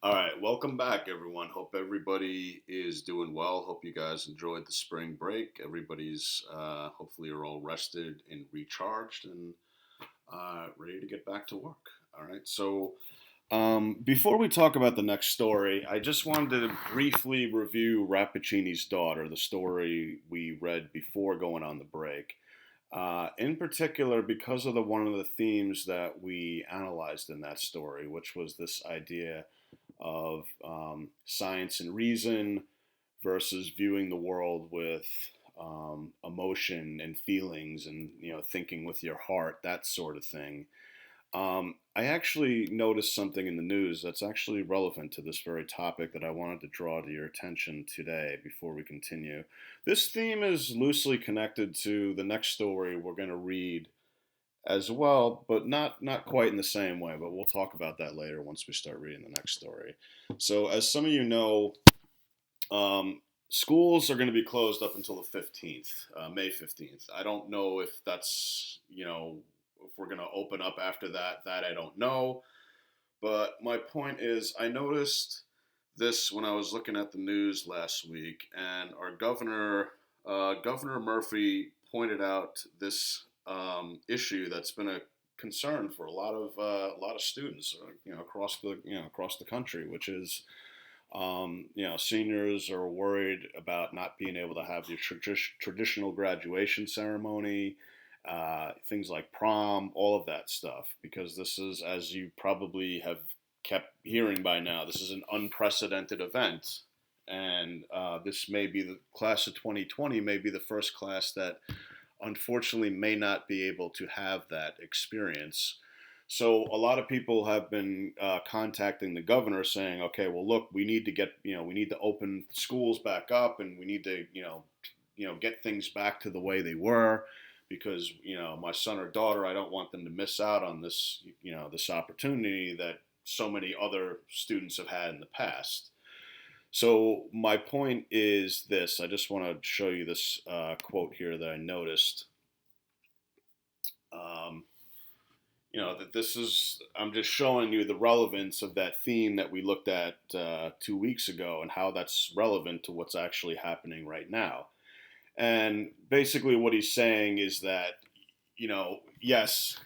All right, welcome back, everyone. Hope everybody is doing well. Hope you guys enjoyed the spring break. Everybody's hopefully are all rested and recharged and ready to get back to work. All right, so before we talk about the next story, I just wanted to briefly review Rappaccini's Daughter, the story we read before going on the break. In particular, because of one of the themes that we analyzed in that story, which was this idea of science and reason versus viewing the world with emotion and feelings and thinking with your heart, that sort of thing. I actually noticed something in the news that's actually relevant to this very topic that I wanted to draw to your attention today before we continue. This theme is loosely connected to the next story we're going to read as well, but not quite in the same way. But we'll talk about that later once we start reading the next story. So, as some of you know, um, schools are going to be closed up until the 15th, May 15th. I don't know if that's if we're going to open up after that. That I don't know. But my point is, I noticed this when I was looking at the news last week, and our governor, Governor Murphy, pointed out this issue that's been a concern for a lot of students, across the country, which is seniors are worried about not being able to have the traditional graduation ceremony, things like prom, all of that stuff, because this is, as you probably have kept hearing by now, this is an unprecedented event. And this may be the class of 2020, may be the first class that unfortunately may not be able to have that experience. So a lot of people have been contacting the governor saying, okay, well, look, we need to open schools back up, and we need to, get things back to the way they were, because my son or daughter, I don't want them to miss out on this, this opportunity that so many other students have had in the past. So my point is this: I just want to show you this quote here that I noticed. Um, that this is, I'm just showing you the relevance of that theme that we looked at 2 weeks ago, and how that's relevant to what's actually happening right now. And basically what he's saying is that, yes,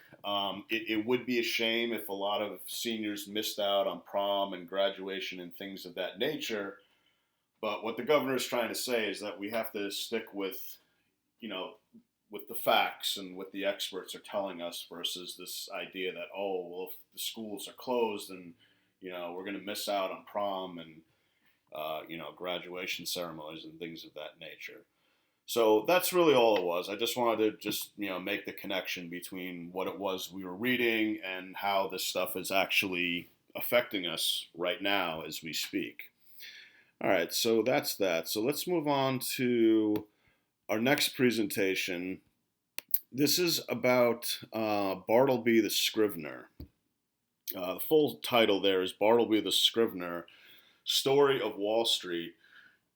it would be a shame if a lot of seniors missed out on prom and graduation and things of that nature. But what the governor is trying to say is that we have to stick you know, with the facts and what the experts are telling us, versus this idea that, oh, well, if the schools are closed, and we're going to miss out on prom and graduation ceremonies and things of that nature. So that's really all it was. I just wanted to just make the connection between what it was we were reading and how this stuff is actually affecting us right now as we speak. All right, so that's that. So let's move on to our next presentation. This is about Bartleby the Scrivener. The full title there is Bartleby the Scrivener, Story of Wall Street,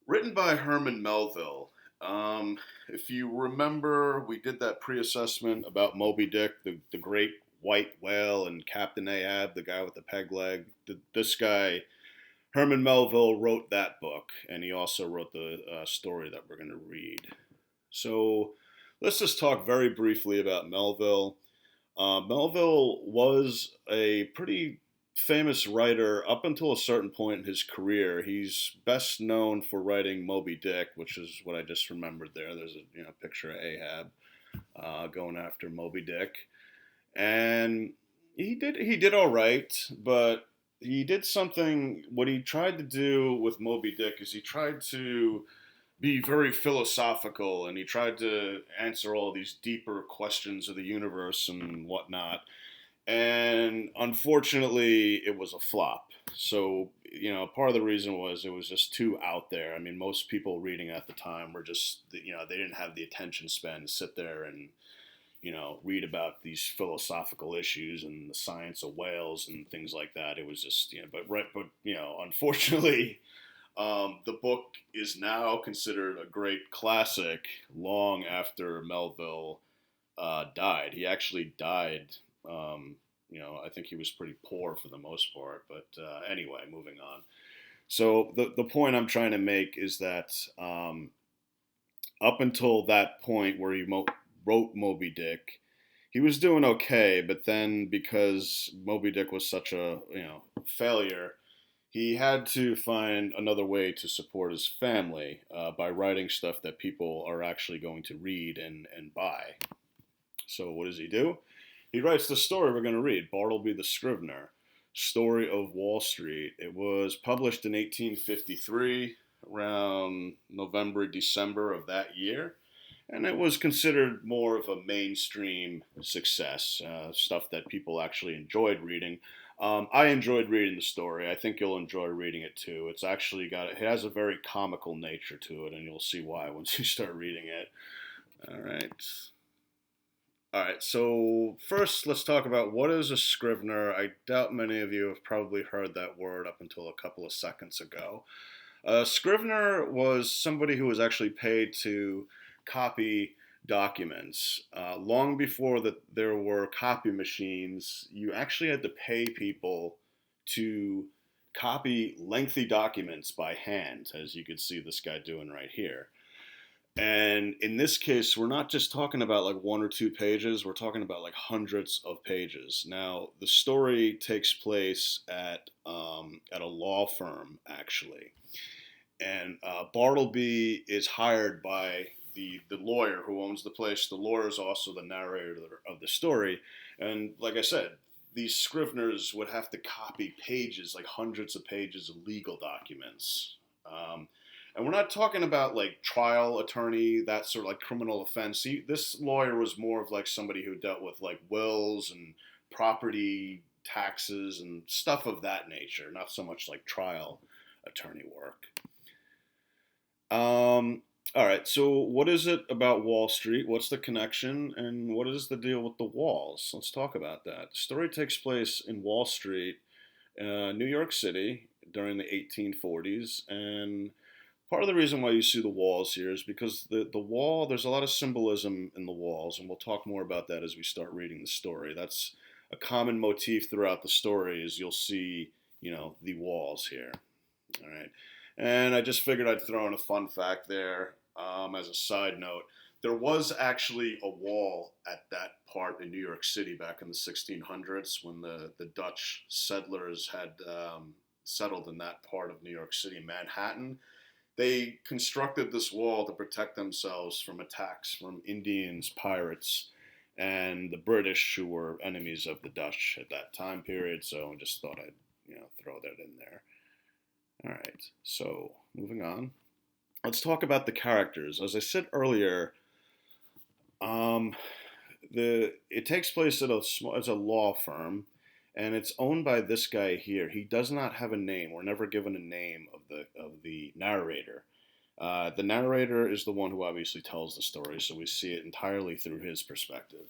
written by Herman Melville. If you remember, we did that pre-assessment about Moby Dick, the great white whale, and Captain Ahab, the guy with the peg leg. This guy, Herman Melville, wrote that book, and he also wrote the story that we're going to read. So let's just talk very briefly about Melville. Melville was a pretty famous writer up until a certain point in his career. He's best known for writing Moby Dick, which is what I just remembered there. There's a picture of Ahab going after Moby Dick, and he did all right, but he did something. What he tried to do with Moby Dick is he tried to be very philosophical, and he tried to answer all these deeper questions of the universe and whatnot. And unfortunately, it was a flop. So, part of the reason was it was just too out there. I mean, most people reading at the time were just, they didn't have the attention span to sit there and, read about these philosophical issues and the science of whales and things like that. It was just, unfortunately, the book is now considered a great classic long after Melville died. He actually died I think he was pretty poor for the most part. But anyway, moving on. So the point I'm trying to make is that up until that point where he wrote Moby Dick, he was doing okay. But then because Moby Dick was such a failure, he had to find another way to support his family by writing stuff that people are actually going to read and buy. So what does he do? He writes the story we're going to read, Bartleby the Scrivener, Story of Wall Street. It was published in 1853, around November, December of that year. And it was considered more of a mainstream success, stuff that people actually enjoyed reading. I enjoyed reading the story. I think you'll enjoy reading it too. It has a very comical nature to it, and you'll see why once you start reading it. All right. All right, so first let's talk about what is a scrivener. I doubt many of you have probably heard that word up until a couple of seconds ago. A scrivener was somebody who was actually paid to copy documents. Long before that there were copy machines, you actually had to pay people to copy lengthy documents by hand, as you can see this guy doing right here. And in this case, we're not just talking about like 1 or 2 pages, we're talking about like hundreds of pages. Now, the story takes place at a law firm, actually. And Bartleby is hired by the lawyer who owns the place. The lawyer is also the narrator of the story. And like I said, these scriveners would have to copy pages, like hundreds of pages of legal documents. And we're not talking about like trial attorney, that sort of like criminal offense. This lawyer was more of like somebody who dealt with like wills and property taxes and stuff of that nature, not so much like trial attorney work. All right, so what is it about Wall Street? What's the connection? And what is the deal with the walls? Let's talk about that. The story takes place in Wall Street, New York City, during the 1840s. And part of the reason why you see the walls here is because the wall, there's a lot of symbolism in the walls. And we'll talk more about that as we start reading the story. That's a common motif throughout the story is you'll see, the walls here. All right. And I just figured I'd throw in a fun fact there as a side note. There was actually a wall at that part in New York City back in the 1600s when the Dutch settlers had settled in that part of New York City, Manhattan. They constructed this wall to protect themselves from attacks from Indians, pirates, and the British, who were enemies of the Dutch at that time period. So I just thought I'd throw that in there. All right, so moving on. Let's talk about the characters. As I said earlier, it takes place at a law firm, and it's owned by this guy here. He does not have a name. We're never given a name of the narrator. The narrator is the one who obviously tells the story, so we see it entirely through his perspective.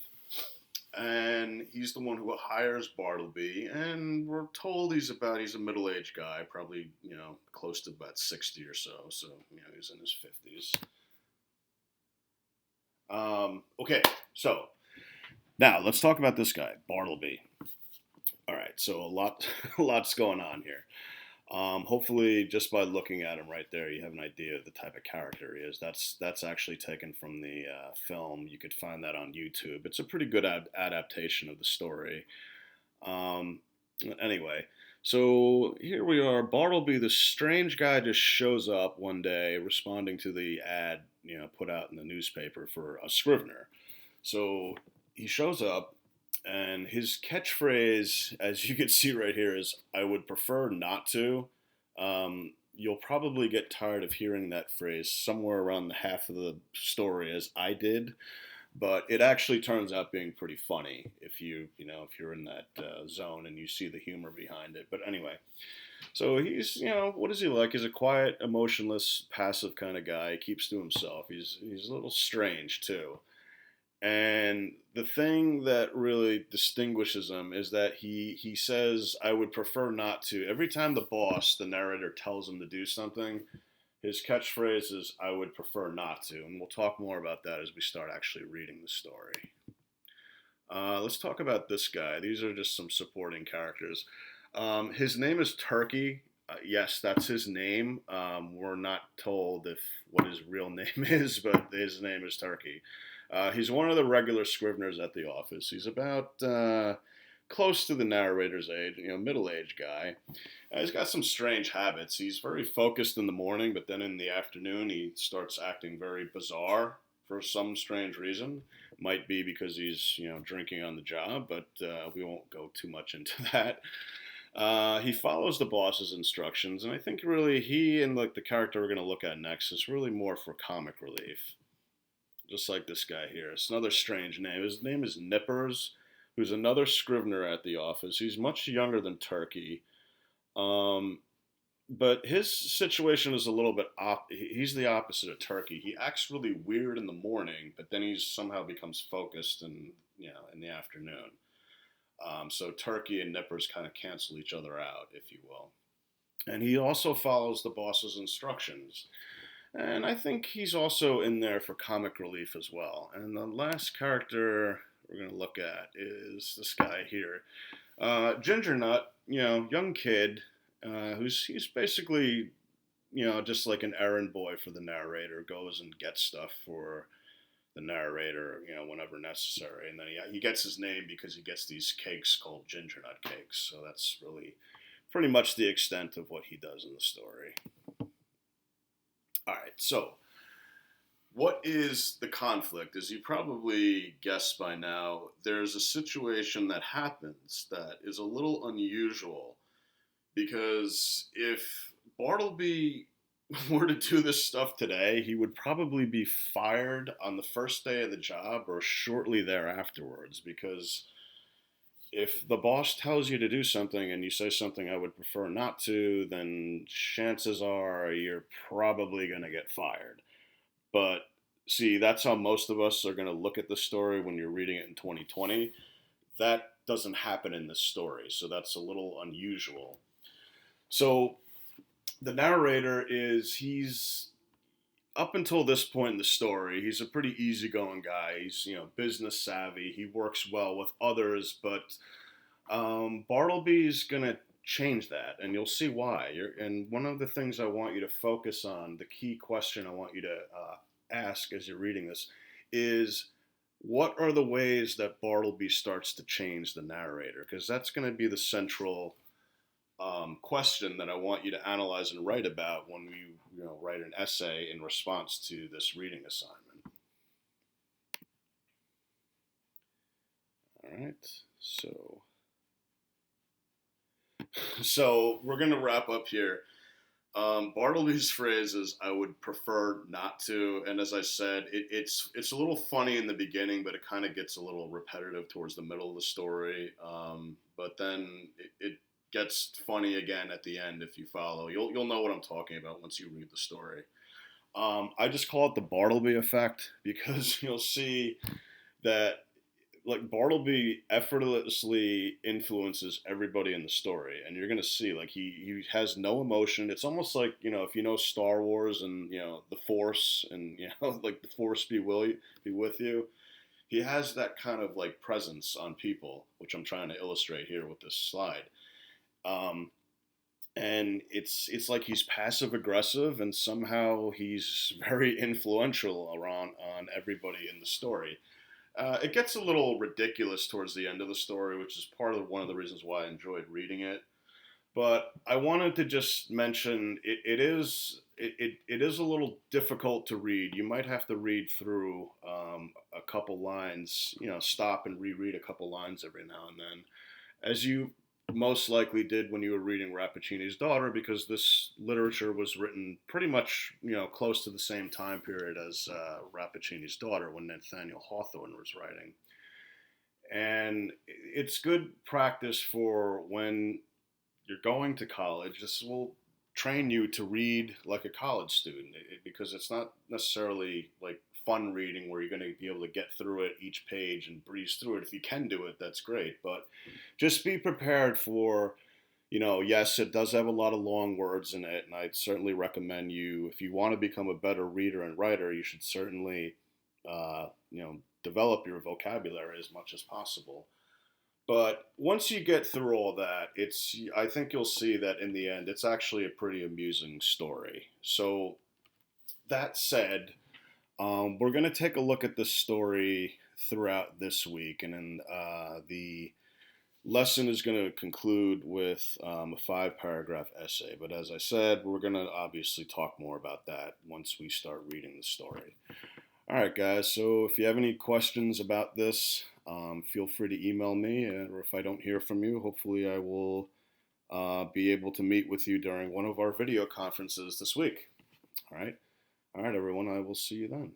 And he's the one who hires Bartleby, and we're told he's a middle-aged guy, probably, close to about 60 or so, he's in his 50s. Okay, so now let's talk about this guy, Bartleby. All right, so a lot's going on here. Hopefully, just by looking at him right there, you have an idea of the type of character he is. That's actually taken from the film. You could find that on YouTube. It's a pretty good adaptation of the story. Anyway, so here we are. Bartleby, the strange guy, just shows up one day, responding to the ad, put out in the newspaper for a scrivener. So he shows up. And his catchphrase, as you can see right here, is "I would prefer not to." You'll probably get tired of hearing that phrase somewhere around the half of the story, as I did. But it actually turns out being pretty funny if if you're in that zone and you see the humor behind it. But anyway, so he's what is he like? He's a quiet, emotionless, passive kind of guy. He keeps to himself. He's a little strange too. And the thing that really distinguishes him is that he says, "I would prefer not to." Every time the boss, the narrator, tells him to do something, his catchphrase is, "I would prefer not to." And we'll talk more about that as we start actually reading the story. Let's talk about this guy. These are just some supporting characters. His name is Turkey. Yes, that's his name. We're not told if what his real name is, but his name is Turkey. He's one of the regular Scriveners at the office. He's about close to the narrator's age, middle-aged guy. He's got some strange habits. He's very focused in the morning, but then in the afternoon he starts acting very bizarre for some strange reason. Might be because he's drinking on the job, but we won't go too much into that. He follows the boss's instructions, and I think really he and like the character we're going to look at next is really more for comic relief. Just like this guy here. It's another strange name. His name is Nippers, who's another Scrivener at the office. He's much younger than Turkey. Um, but his situation is a little bit he's the opposite of Turkey. He acts really weird in the morning, but then he somehow becomes focused in the afternoon. So Turkey and Nippers kind of cancel each other out, if you will. And he also follows the boss's instructions. And I think he's also in there for comic relief as well. And the last character we're going to look at is this guy here. Ginger Nut, young kid, he's basically, just like an errand boy for the narrator, goes and gets stuff for the narrator, whenever necessary. And then he gets his name because he gets these cakes called ginger nut cakes. So that's really pretty much the extent of what he does in the story. All right, so what is the conflict? As you probably guessed by now, there's a situation that happens that is a little unusual because if Bartleby were to do this stuff today, he would probably be fired on the first day of the job or shortly thereafterwards because if the boss tells you to do something and you say something I would prefer not to, then chances are you're probably going to get fired. But see, that's how most of us are going to look at the story when you're reading it in 2020. That doesn't happen in this story, so that's a little unusual. So the narrator he's up until this point in the story, he's a pretty easygoing guy. He's business savvy. He works well with others, but Bartleby's gonna change that, and you'll see why. And one of the things I want you to focus on, the key question I want you to ask as you're reading this, is what are the ways that Bartleby starts to change the narrator? Because that's going to be the central question that I want you to analyze and write about when you write an essay in response to this reading assignment. All right, so we're going to wrap up here. Bartleby's phrase is "I would prefer not to," and as I said, it's a little funny in the beginning, but it kind of gets a little repetitive towards the middle of the story. But then it gets funny again at the end if you follow. You'll know what I'm talking about once you read the story. I just call it the Bartleby effect because you'll see that like Bartleby effortlessly influences everybody in the story, and you're gonna see like he has no emotion. It's almost like if you know Star Wars and the Force and like the Force be with you. He has that kind of like presence on people, which I'm trying to illustrate here with this slide. Um, and it's like he's passive aggressive, and somehow he's very influential around on everybody in the story. It gets a little ridiculous towards the end of the story, which is one of the reasons why I enjoyed reading it. But I wanted to just mention it is a little difficult to read. You might have to read through a couple lines, stop and reread a couple lines every now and then, as you most likely did when you were reading Rappaccini's Daughter, because this literature was written pretty much close to the same time period as Rappaccini's Daughter, when Nathaniel Hawthorne was writing. And it's good practice for when you're going to college. This will train you to read like a college student, because it's not necessarily like fun reading where you're going to be able to get through it each page and breeze through it. If you can do it, that's great. But just be prepared for, yes, it does have a lot of long words in it. And I'd certainly recommend you, if you want to become a better reader and writer, you should certainly, develop your vocabulary as much as possible. But once you get through all that, I think you'll see that in the end, it's actually a pretty amusing story. So that said, we're going to take a look at this story throughout this week, and then the lesson is going to conclude with a 5 paragraph essay. But as I said, we're going to obviously talk more about that once we start reading the story. All right, guys. So if you have any questions about this, feel free to email me. Or if I don't hear from you, hopefully I will be able to meet with you during one of our video conferences this week. All right. All right, everyone. I will see you then.